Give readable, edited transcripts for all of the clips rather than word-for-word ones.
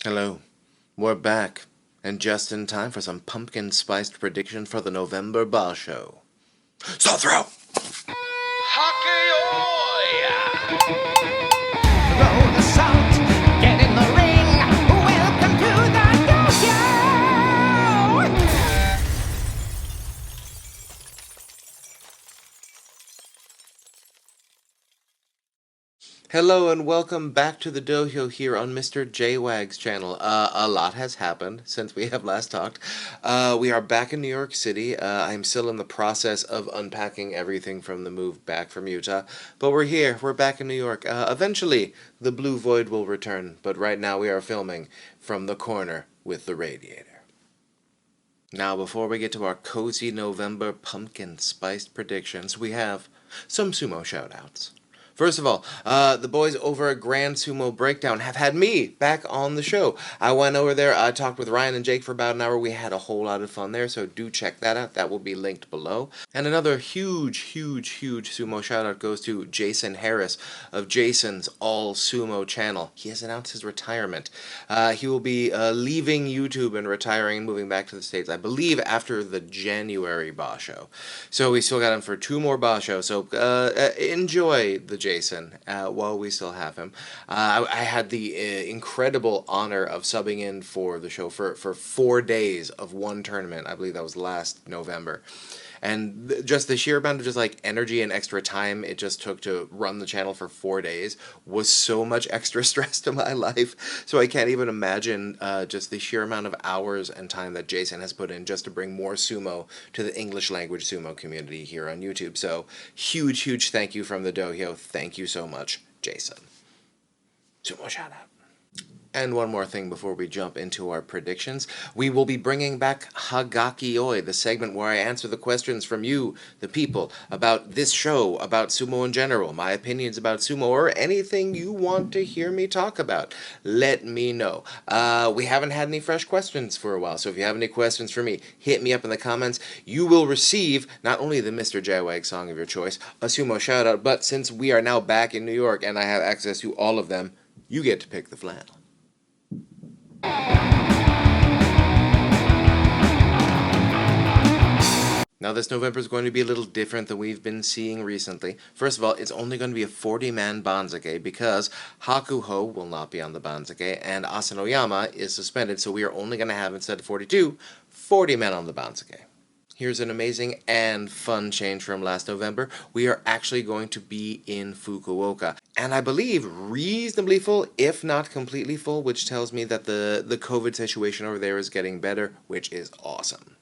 Hello, we're back, and just in time for some pumpkin-spiced prediction for the November Basho. Stop throw! Hagaki Oy! Throw the salt, get in the ring. Welcome to the Dohyo. Hello and welcome back to the Dohyo here on Mr. J-Wag's channel. A lot has happened since we have last talked. We are back in New York City. I'm still in the process of unpacking everything from the move back from Utah. But we're here. We're back in New York. Eventually, the Blue Void will return. But right now we are filming from the corner with the radiator. Now, before we get to our cozy November pumpkin-spiced predictions, we have some sumo shoutouts. First of all, the boys over at Grand Sumo Breakdown have had me back on the show. I went over there, I talked with Ryan and Jake for about an hour. We had a whole lot of fun there, so do check that out. That will be linked below. And another huge sumo shout-out goes to Jason Harris of Jason's All-Sumo channel. He has announced his retirement. He will be leaving YouTube and retiring and moving back to the States, I believe, after the January Basho. So we still got him for 2 more Basho, so enjoy the Jason while we still have him. I had the incredible honor of subbing in for the show for 4 days of one tournament. I believe that was last November. And just the sheer amount of just like energy and extra time it just took to run the channel for 4 days was so much extra stress to my life. So I can't even imagine just the sheer amount of hours and time that Jason has put in just to bring more sumo to the English language sumo community here on YouTube. So huge thank you from the Dohyo. Thank you so much, Jason. Sumo shout out. And one more thing before we jump into our predictions. We will be bringing back Hagaki Oy, the segment where I answer the questions from you, the people, about this show, about sumo in general, my opinions about sumo, or anything you want to hear me talk about. Let me know. We haven't had any fresh questions for a while, so if you have any questions for me, hit me up in the comments. You will receive not only the Mr. J-Wag song of your choice, a sumo shoutout, but since we are now back in New York and I have access to all of them, you get to pick the flannel. Now this November is going to be a little different than we've been seeing recently. First of all, it's only going to be a 40-man Banzake because Hakuho will not be on the Banzake and Asanoyama is suspended, so we are only going to have, instead of 42, 40 men on the Banzake. Here's an amazing and fun change from last November. We are actually going to be in Fukuoka. And I believe reasonably full, if not completely full, which tells me that the COVID situation over there is getting better, which is awesome.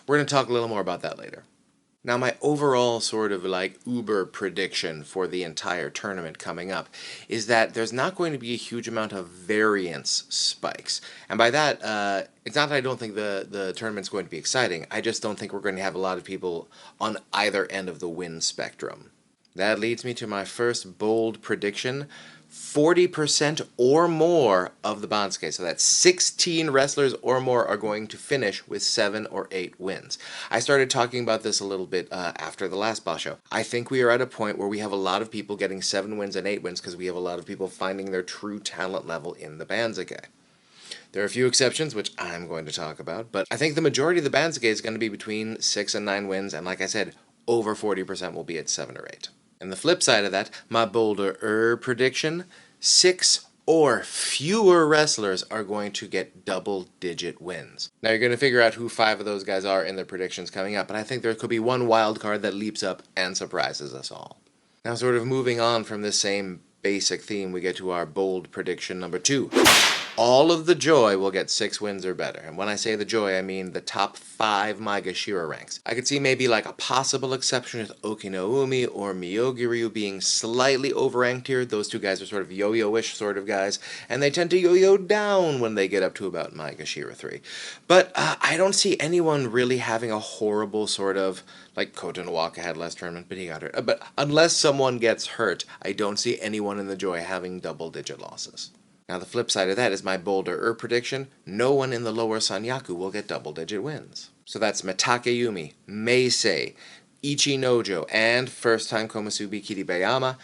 We're going to talk a little more about that later. Now, my overall sort of like uber prediction for the entire tournament coming up is that there's not going to be a huge amount of variance spikes. And by that, it's not that I don't think the tournament's going to be exciting. I just don't think we're going to have a lot of people on either end of the win spectrum. That leads me to my first bold prediction. 40% or more of the Banzake, so that's 16 wrestlers or more, are going to finish with 7 or 8 wins. I started talking about this a little bit after the last Basho. I think we are at a point where we have a lot of people getting 7 wins and 8 wins because we have a lot of people finding their true talent level in the Banzake. There are a few exceptions, which I'm going to talk about, but I think the majority of the Banzake is going to be between 6 and 9 wins, and like I said, over 40% will be at 7 or 8. And the flip side of that, my bolder prediction, 6 or fewer wrestlers are going to get double-digit wins. Now you're going to figure out who 5 of those guys are in the predictions coming up, but I think there could be one wild card that leaps up and surprises us all. Now sort of moving on from this same basic theme, we get to our bold prediction number 2. All of the Joy will get 6 wins or better. And when I say the Joy, I mean the top 5 maegashira ranks. I could see maybe like a possible exception with Okinaumi or Miyogiryu being slightly overranked here. Those 2 guys are sort of yo-yo-ish sort of guys, and they tend to yo-yo down when they get up to about maegashira 3. But I don't see anyone really having a horrible sort of, like Kota Nwaka had last tournament, but he got hurt. But unless someone gets hurt, I don't see anyone in the Joy having double-digit losses. Now the flip side of that is my bolder prediction. No one in the lower Sanyaku will get double-digit wins. So that's Metakeyumi, Meisei, Ichinojo, and first-time Komusubi Kiribayama.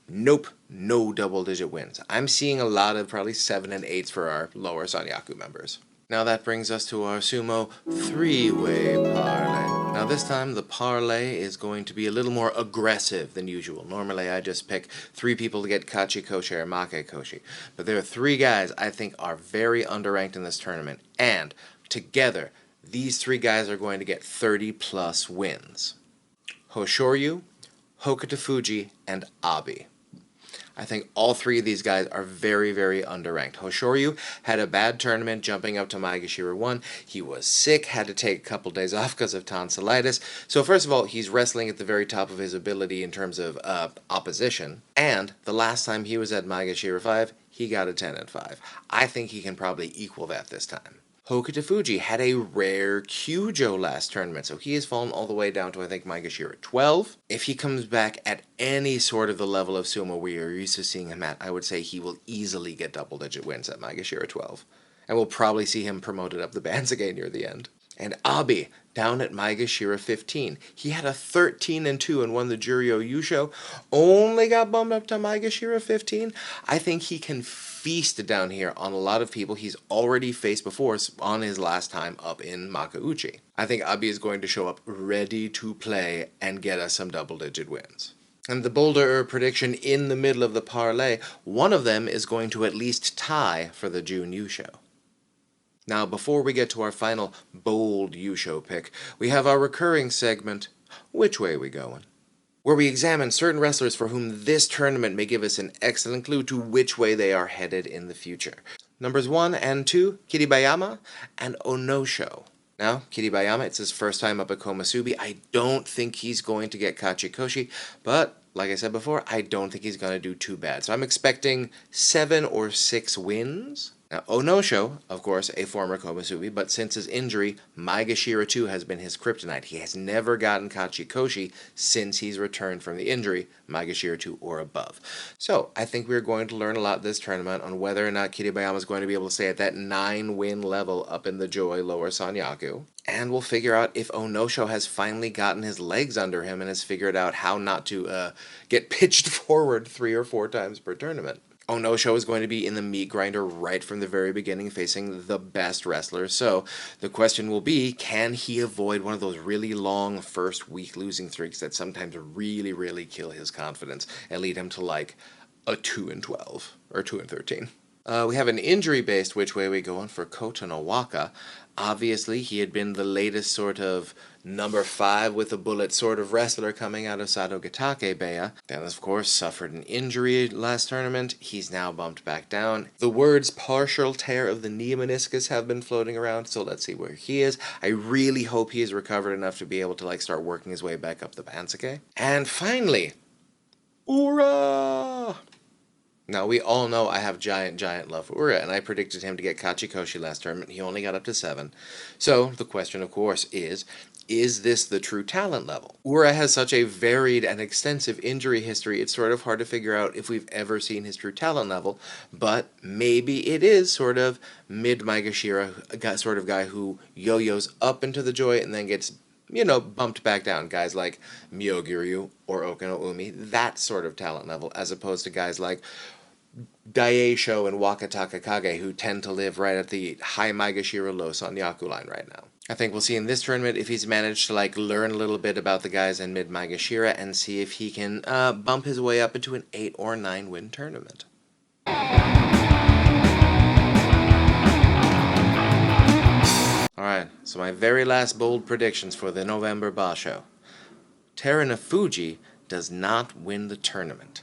Nope, no double-digit wins. I'm seeing a lot of probably 7 and 8s for our lower Sanyaku members. Now that brings us to our sumo three-way parlay. Now this time the parlay is going to be a little more aggressive than usual. Normally I just pick 3 people to get Kachi Koshi or Make Koshi. But there are 3 guys I think are very underranked in this tournament. And together, these 3 guys are going to get 30 plus wins. Hoshoryu, Terunofuji, and Abi. I think all 3 of these guys are very, very underranked. Hoshoryu had a bad tournament jumping up to maegashira 1. He was sick, had to take a couple days off because of tonsillitis. So first of all, he's wrestling at the very top of his ability in terms of opposition. And the last time he was at maegashira 5, he got a 10 and 5. I think he can probably equal that this time. Terunofuji had a rare Kyujo last tournament, so he has fallen all the way down to, I think, maegashira 12. If he comes back at any sort of the level of sumo we are used to seeing him at, I would say he will easily get double-digit wins at maegashira 12. And we'll probably see him promoted up the bands again near the end. And Abi, down at maegashira 15. He had a 13 and 2 and won the Juryo Yusho. Only got bumped up to maegashira 15. I think he can feast down here on a lot of people he's already faced before on his last time up in Makuuchi. I think Abi is going to show up ready to play and get us some double-digit wins. And the bolder prediction in the middle of the parlay, one of them is going to at least tie for the June Yusho. Now, before we get to our final bold Yusho pick, we have our recurring segment, Which Way We Goin'? Where we examine certain wrestlers for whom this tournament may give us an excellent clue to which way they are headed in the future. Numbers 1 and 2, Kiribayama and Onosho. Now, Kiribayama, it's his first time up at Komasubi. I don't think he's going to get Kachikoshi, but like I said before, I don't think he's going to do too bad. So I'm expecting 7 or 6 wins. Now, Onosho, of course, a former Komasubi, but since his injury, maegashira 2 has been his kryptonite. He has never gotten Kachikoshi since he's returned from the injury, maegashira 2 or above. So, I think we're going to learn a lot this tournament on whether or not Kiribayama is going to be able to stay at that 9-win level up in the Joy Lower Sanyaku. And we'll figure out if Onosho has finally gotten his legs under him and has figured out how not to get pitched forward 3 or 4 times per tournament. Onosho is going to be in the meat grinder right from the very beginning, facing the best wrestlers. So the question will be, can he avoid one of those really long first week losing streaks that sometimes really, really kill his confidence and lead him to like a 2 and 12 or 2 and 13? We have an injury-based which way we go on for Kota Nowaka. Obviously, he had been the latest sort of number 5 with a bullet sort of wrestler coming out of Sadogatake Beya. Then, of course, suffered an injury last tournament. He's now bumped back down. The words partial tear of the knee meniscus have been floating around, so let's see where he is. I really hope he is recovered enough to be able to start working his way back up the Bansake. And finally, Ura! Now, we all know I have giant love for Ura, and I predicted him to get Kachikoshi last tournament. He only got up to 7. So, the question, of course, is this the true talent level? Ura has such a varied and extensive injury history, it's sort of hard to figure out if we've ever seen his true talent level, but maybe it is sort of mid-Maegashira, sort of guy who yo-yos up into the Joy and then gets bumped back down. Guys like Myogiryu or Okinoumi, that sort of talent level, as opposed to guys like Daisho and Wakataka Kage, who tend to live right at the high Maegashira low Sanyaku line right now. I think we'll see in this tournament if he's managed to learn a little bit about the guys in mid Maegashira and see if he can bump his way up into an 8 or 9 win tournament. Alright, so my very last bold predictions for the November Basho. Terunofuji does not win the tournament.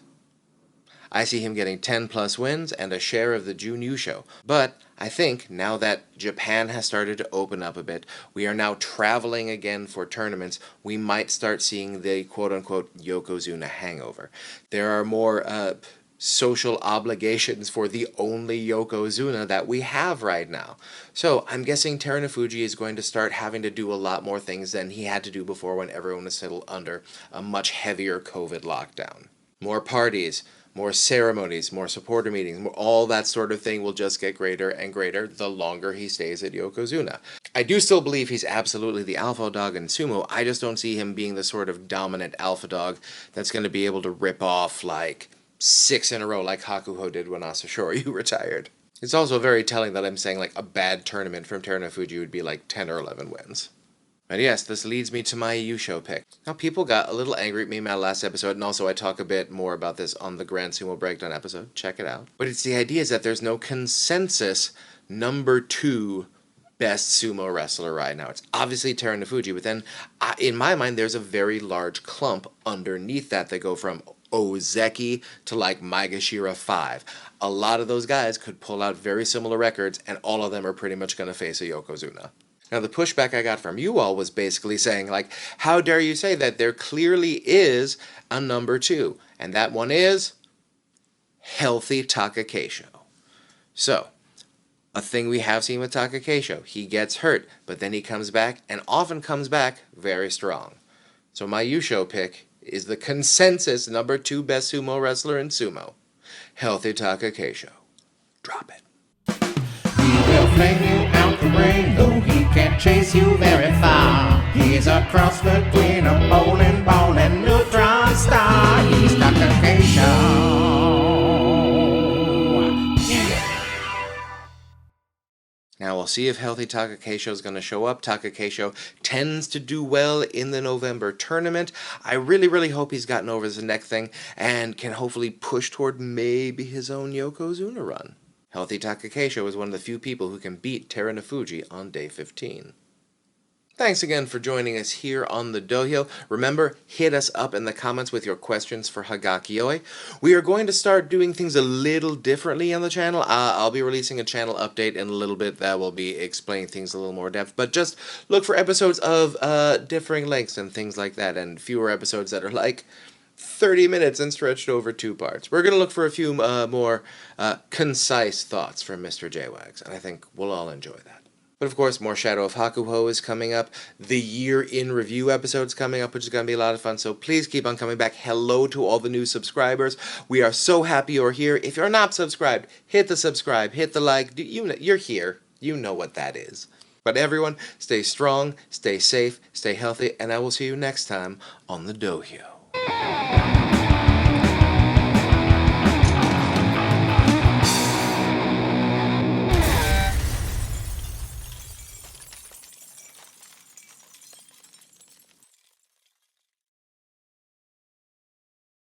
I see him getting 10 plus wins and a share of the June Yusho. But I think now that Japan has started to open up a bit, we are now traveling again for tournaments, we might start seeing the quote-unquote Yokozuna hangover. There are more social obligations for the only Yokozuna that we have right now. So I'm guessing Terunofuji is going to start having to do a lot more things than he had to do before when everyone was still under a much heavier COVID lockdown. More parties, more ceremonies, more supporter meetings, all that sort of thing will just get greater and greater the longer he stays at Yokozuna. I do still believe he's absolutely the alpha dog in sumo. I just don't see him being the sort of dominant alpha dog that's going to be able to rip off 6 in a row like Hakuho did when Asashoryu retired. It's also very telling that I'm saying like a bad tournament from Terunofuji would be like 10 or 11 wins. And yes, this leads me to my Yusho pick. Now, people got a little angry at me in my last episode, and also I talk a bit more about this on the Grand Sumo Breakdown episode. Check it out. But it's the idea is that there's no consensus number 2 best sumo wrestler right now. It's obviously Terunofuji, but then in my mind, there's a very large clump underneath that go from Ozeki to like Maegashira 5. A lot of those guys could pull out very similar records, and all of them are pretty much going to face a Yokozuna. Now, the pushback I got from you all was basically saying, like, how dare you say that there clearly is a number 2, and that one is Healthy Takakeisho. So, a thing we have seen with Takakeisho, he gets hurt, but then he comes back, and often comes back very strong. So my Yusho pick is the consensus number 2 best sumo wrestler in sumo, Healthy Takakeisho. Drop it. He will fling you out the ring, though he can't chase you very far. He's a cross between a bowling ball and neutron star. He's Takakeisho. Now we'll see if Healthy Takakeisho is going to show up. Takakeisho tends to do well in the November tournament. I really hope he's gotten over his neck thing and can hopefully push toward maybe his own Yokozuna run. Healthy Takakeisho is one of the few people who can beat Terunofuji on day 15. Thanks again for joining us here on the Dohyo. Remember, hit us up in the comments with your questions for Hagaki Oy. We are going to start doing things a little differently on the channel. I'll be releasing a channel update in a little bit that will be explaining things a little more depth, but just look for episodes of differing lengths and things like that, and fewer episodes that are like 30 minutes and stretched over 2 parts. We're going to look for a few more concise thoughts from Mr. J-Wags, and I think we'll all enjoy that. But of course, more Shadow of Hakuho is coming up. The Year in Review episode's coming up, which is going to be a lot of fun, so please keep on coming back. Hello to all the new subscribers. We are so happy you're here. If you're not subscribed, hit the subscribe, hit the like. You're here. You know what that is. But everyone, stay strong, stay safe, stay healthy, and I will see you next time on the Dohyo.